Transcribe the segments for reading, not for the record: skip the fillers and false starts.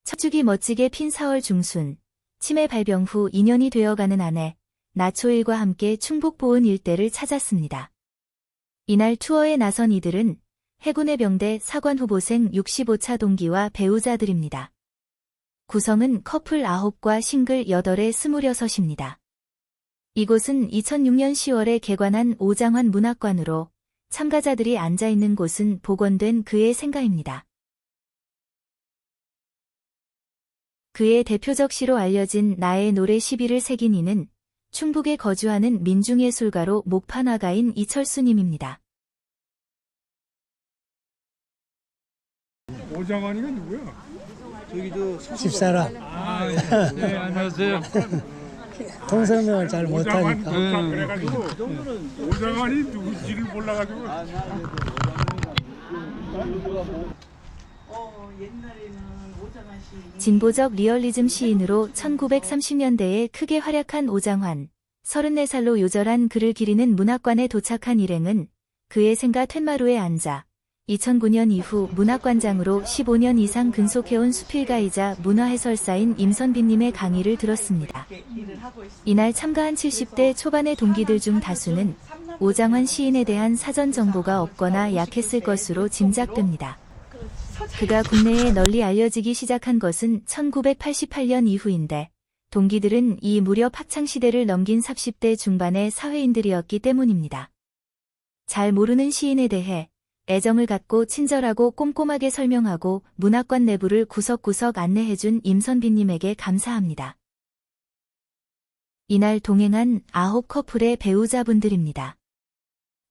첫 멋지게 핀 4월 중순, 치매 발병 후 2년이 되어가는 아내, 나초일과 함께 충북 보은 일대를 찾았습니다. 이날 투어에 나선 이들은 해군의 병대 사관 후보생 65차 동기와 배우자들입니다. 구성은 커플 9과 싱글 8의 26입니다. 이곳은 2006년 10월에 개관한 오장환 문학관으로 참가자들이 앉아있는 곳은 복원된 그의 생가입니다. 그의 대표적 시로 알려진 나의 노래 10위를 새긴 이는 충북에 거주하는 민중예술가로 목판화가인 이철수님입니다. 오장환이가 누구야? 집사람. 네, 안녕하세요. 통성명을 잘 못하니까. 그래가지고 오장환이 누구지를 몰라가지고. 진보적 리얼리즘 시인으로 1930년대에 크게 활약한 오장환, 34살로 요절한 그를 기리는 문학관에 도착한 일행은 그의 생가 툇마루에 앉아 2009년 이후 문학관장으로 15년 이상 근속해온 수필가이자 문화해설사인 임선빈님의 강의를 들었습니다. 이날 참가한 70대 초반의 동기들 중 다수는 오장환 시인에 대한 사전 정보가 없거나 약했을 것으로 짐작됩니다. 그가 국내에 널리 알려지기 시작한 것은 1988년 이후인데 동기들은 이 무렵 학창시대를 넘긴 30대 중반의 사회인들이었기 때문입니다. 잘 모르는 시인에 대해 애정을 갖고 친절하고 꼼꼼하게 설명하고 문학관 내부를 구석구석 안내해준 임선빈님에게 감사합니다. 이날 동행한 9커플의 배우자분들입니다.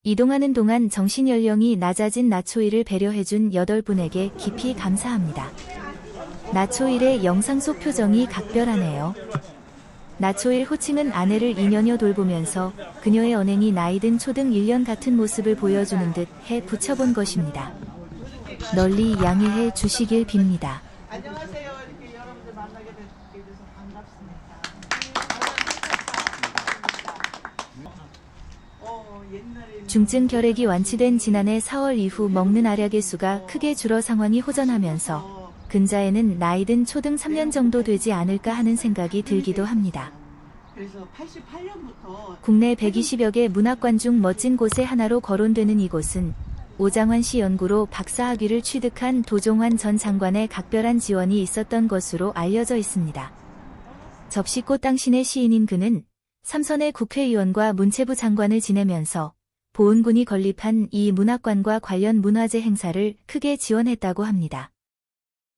이동하는 동안 정신연령이 낮아진 나초일을 배려해준 8분에게 깊이 감사합니다. 나초일의 영상 속 표정이 각별하네요. 나초일 호칭은 아내를 2년여 돌보면서 그녀의 언행이 나이든 초등 1년 같은 모습을 보여주는 듯 해 붙여본 것입니다. 널리 양해해 주시길 빕니다. 안녕하세요. 이렇게 여러분들 만나게 돼서 반갑습니다. 중증 결핵이 완치된 지난해 4월 이후 먹는 알약의 수가 크게 줄어 상황이 호전하면서 근자에는 나이든 초등 3년 정도 되지 않을까 하는 생각이 들기도 합니다. 그래서 88년부터 국내 120여 개 문학관 중 멋진 곳의 하나로 거론되는 이곳은 오장환 씨 연구로 박사학위를 취득한 도종환 전 장관의 각별한 지원이 있었던 것으로 알려져 있습니다. 접시꽃 당신의 시인인 그는 삼선의 국회의원과 문체부 장관을 지내면서 보은군이 건립한 이 문학관과 관련 문화재 행사를 크게 지원했다고 합니다.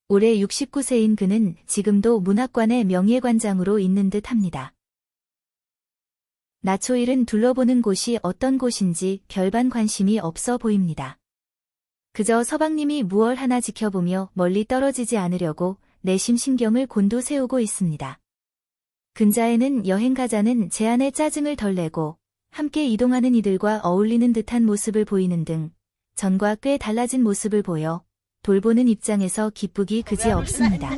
올해 69세인 그는 지금도 문학관의 명예관장으로 있는 듯 합니다. 나초일은 둘러보는 곳이 어떤 곳인지 별반 관심이 없어 보입니다. 그저 서방님이 무얼 하나 지켜보며 멀리 떨어지지 않으려고 내심 신경을 곤두세우고 있습니다. 근자에는 여행 가자는 제안에 짜증을 덜 내고 함께 이동하는 이들과 어울리는 듯한 모습을 보이는 등 전과 꽤 달라진 모습을 보여 돌보는 입장에서 기쁘기 그지 없습니다.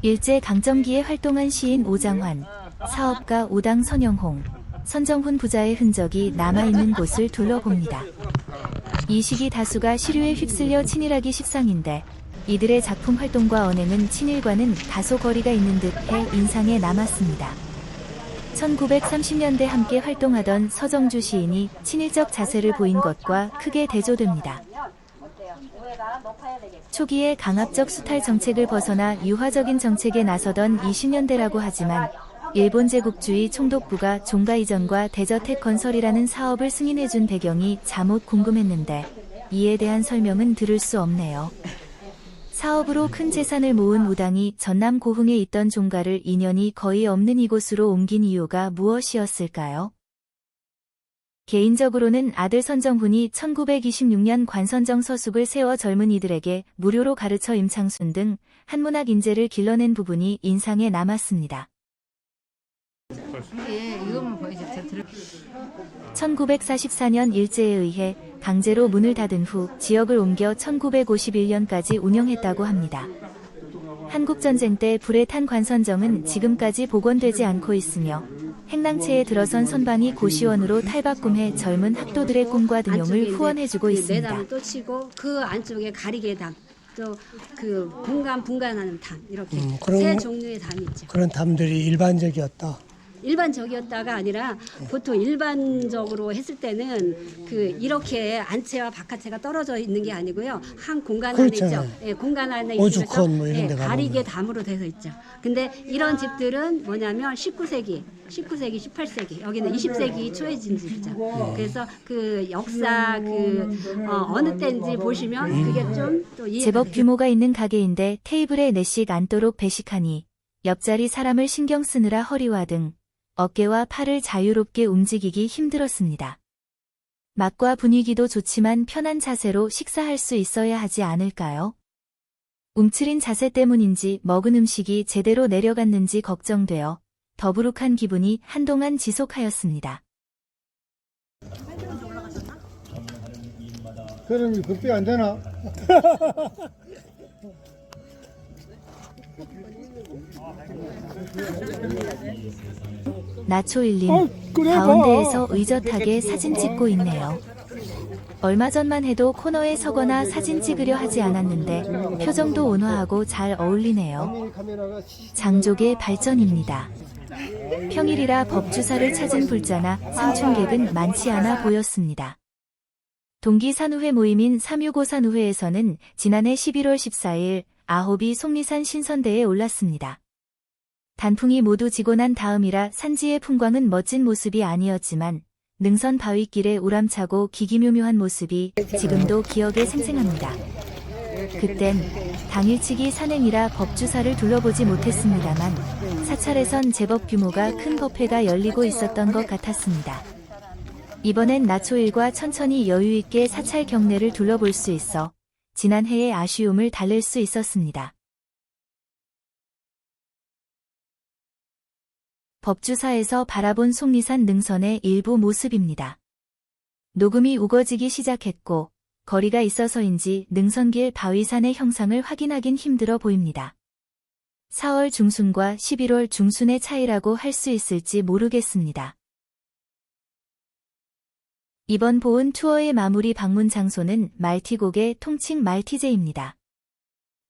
일제강점기에 활동한 시인 오장환, 사업가 오당 선영홍, 선정훈 부자의 흔적이 남아있는 곳을 둘러봅니다. 이 시기 다수가 시류에 휩쓸려 친일하기 십상인데 이들의 작품 활동과 언행은 친일과는 다소 거리가 있는 듯해 인상에 남았습니다. 1930년대 함께 활동하던 서정주 시인이 친일적 자세를 보인 것과 크게 대조됩니다. 초기에 강압적 수탈 정책을 벗어나 유화적인 정책에 나서던 20년대라고 하지만 일본 제국주의 총독부가 종가 이전과 대저택 건설이라는 사업을 승인해준 배경이 자못 궁금했는데 이에 대한 설명은 들을 수 없네요. 사업으로 큰 재산을 모은 우당이 전남 고흥에 있던 종가를 인연이 거의 없는 이곳으로 옮긴 이유가 무엇이었을까요? 개인적으로는 아들 선정훈이 1926년 관선정 서숙을 세워 젊은 이들에게 무료로 가르쳐 임창순 등 한문학 인재를 길러낸 부분이 인상에 남았습니다. 1944년 일제에 의해 강제로 문을 닫은 후 지역을 옮겨 1951년까지 운영했다고 합니다. 한국전쟁 때 불에 탄 관선정은 지금까지 복원되지 않고 있으며 행랑채에 들어선 선방이 고시원으로 탈바꿈해 젊은 학도들의 꿈과 등용을 후원해주고 있습니다. 또 치고 그 안쪽에 가리개당 또 그 분간하는 담 이렇게 그런- 세 종류의 담이 있죠. 그런 담들이 일반적이었다. 일반적이었다가 아니라 보통 일반적으로 했을 때는 그 이렇게 안채와 바깥채가 떨어져 있는 게 아니고요. 한 공간 안에 그렇잖아요. 있죠. 예, 공간 안에 오죽헌 있으면서 뭐 이런 데 가보면. 가리개 담으로 되어 있죠. 근데 이런 집들은 뭐냐면 19세기, 18세기 여기는 20세기 초에 진 집이죠. 그래서 그 역사 어느 때인지 보시면 그게 좀 또 이해가 제법 되죠. 규모가 있는 가게인데 테이블에 4씩 앉도록 배식하니 옆자리 사람을 신경 쓰느라 허리와 등 어깨와 팔을 자유롭게 움직이기 힘들었습니다. 맛과 분위기도 좋지만 편한 자세로 식사할 수 있어야 하지 않을까요? 움츠린 자세 때문인지 먹은 음식이 제대로 내려갔는지 걱정되어 더부룩한 기분이 한동안 지속하였습니다. 그럼 급비 안 되나? 나초일님 그래 봐. 가운데에서 의젓하게 사진 찍고 있네요. 얼마 전만 해도 코너에 서거나 사진 찍으려 하지 않았는데 표정도 온화하고 잘 어울리네요. 장족의 발전입니다. 평일이라 법주사를 찾은 불자나 상춘객은 많지 않아 보였습니다. 동기 산후회 모임인 365 산후회에서는 지난해 11월 14일 아홉이 속리산 신선대에 올랐습니다. 단풍이 모두 지고 난 다음이라 산지의 풍광은 멋진 모습이 아니었지만 능선 바위길에 우람차고 기기묘묘한 모습이 지금도 기억에 생생합니다. 그땐 당일치기 산행이라 법주사를 둘러보지 못했습니다만 사찰에선 제법 규모가 큰 법회가 열리고 있었던 것 같았습니다. 이번엔 나초일과 천천히 여유있게 사찰 경내를 둘러볼 수 있어 지난해의 아쉬움을 달랠 수 있었습니다. 법주사에서 바라본 속리산 능선의 일부 모습입니다. 녹음이 우거지기 시작했고 거리가 있어서인지 능선길 바위산의 형상을 확인하긴 힘들어 보입니다. 4월 중순과 11월 중순의 차이라고 할 수 있을지 모르겠습니다. 이번 보은 투어의 마무리 방문 장소는 말티고개 통칭 말티제입니다.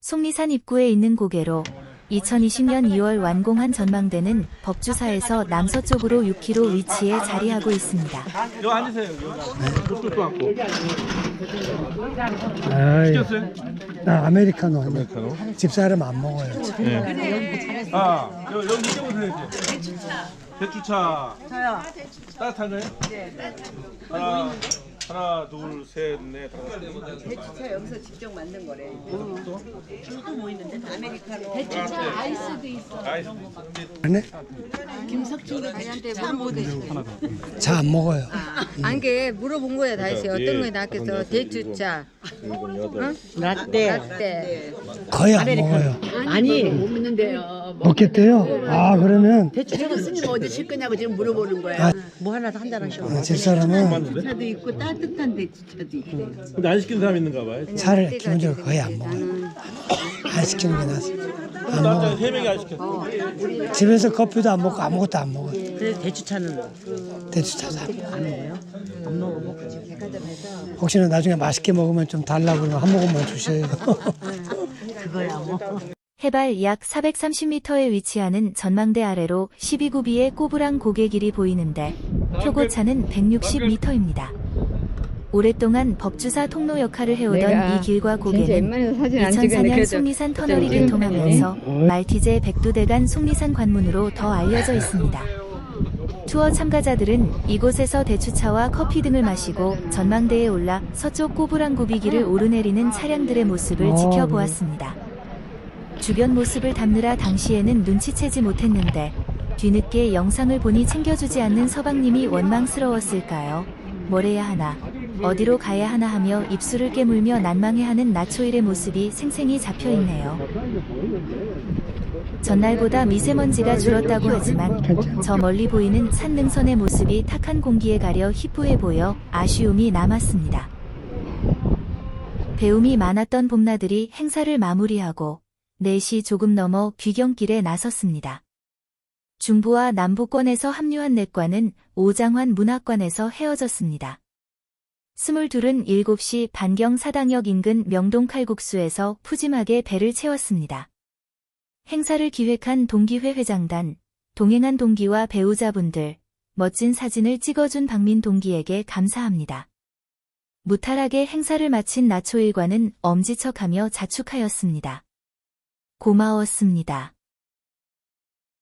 속리산 입구에 있는 고개로 2020년 2월 완공한 전망대는 법주사에서 남서쪽으로 6km 위치에 자리하고 있습니다. 여기 앉으세요. 뚝뚝 앉고. 아이, 나 아메리카노 아니야. 집사람 안 먹어요. 아, 여기 이제 오세요. 대추차. 저요. 따뜻한 거요? 네. 하나, 둘, 셋, 넷, 다섯. 대추차 여기서 직접 만든 거래. 술도 뭐 있는데 아메리카노. 대추차 아이스도 있어. 아이스. 그러네? 김석준이 대추차 뭐 드시고. 잘 안 먹어요. 안게 물어본 거야 다시 어떤 거 낫겠어 대추차 라떼 거의 안 먹어요. 아니 못 믿는데요. 먹겠대요? 아, 그러면 대추차가 스님 어디 실 거냐고 지금 물어보는 거야. 뭐 하나 한잔 하셔 집사람은 대추차도 있고 따뜻한 대추차도 있고. 근데 안 시킨 사람 있는가 봐요. 차를 기본적으로 거의 안 먹어요. 안 시키는 게 낫어. 안 남자 먹어요. 3명이 안 시켰어. 집에서 커피도 안 먹고 아무것도 안 먹어요. 그래서 대추차는 대추 찾아. 안 먹어요? 안 먹어 혹시나 나중에 맛있게 먹으면 좀 달라고 그러면 한 모금만 주셔요. 그거야 뭐 해발 약 430m에 위치하는 전망대 아래로 12구비의 꼬부랑 고개길이 보이는데 표고차는 160m입니다. 오랫동안 법주사 통로 역할을 해오던 이 길과 고개는 2004년 속리산 터널이 개통하면서 말티제 백두대간 속리산 관문으로 더 알려져 있습니다. 투어 참가자들은 이곳에서 대추차와 커피 등을 마시고 전망대에 올라 서쪽 꼬부랑구비길을 오르내리는 차량들의 모습을 지켜보았습니다. 주변 모습을 담느라 당시에는 눈치채지 못했는데 뒤늦게 영상을 보니 챙겨주지 않는 서방님이 원망스러웠을까요? 뭘 해야 하나, 어디로 가야 하나 하며 입술을 깨물며 난망해하는 나초일의 모습이 생생히 잡혀있네요. 전날보다 미세먼지가 줄었다고 하지만 저 멀리 보이는 산능선의 모습이 탁한 공기에 가려 희뿌해 보여 아쉬움이 남았습니다. 배움이 많았던 봄나들이 행사를 마무리하고 4시 조금 넘어 귀경길에 나섰습니다. 중부와 남부권에서 합류한 넷과는 오장환 문학관에서 헤어졌습니다. 22은 7시 반경 사당역 인근 명동 칼국수에서 푸짐하게 배를 채웠습니다. 행사를 기획한 동기회 회장단, 동행한 동기와 배우자분들, 멋진 사진을 찍어준 박민 동기에게 감사합니다. 무탈하게 행사를 마친 나초 일과는 엄지척하며 자축하였습니다. 고마웠습니다.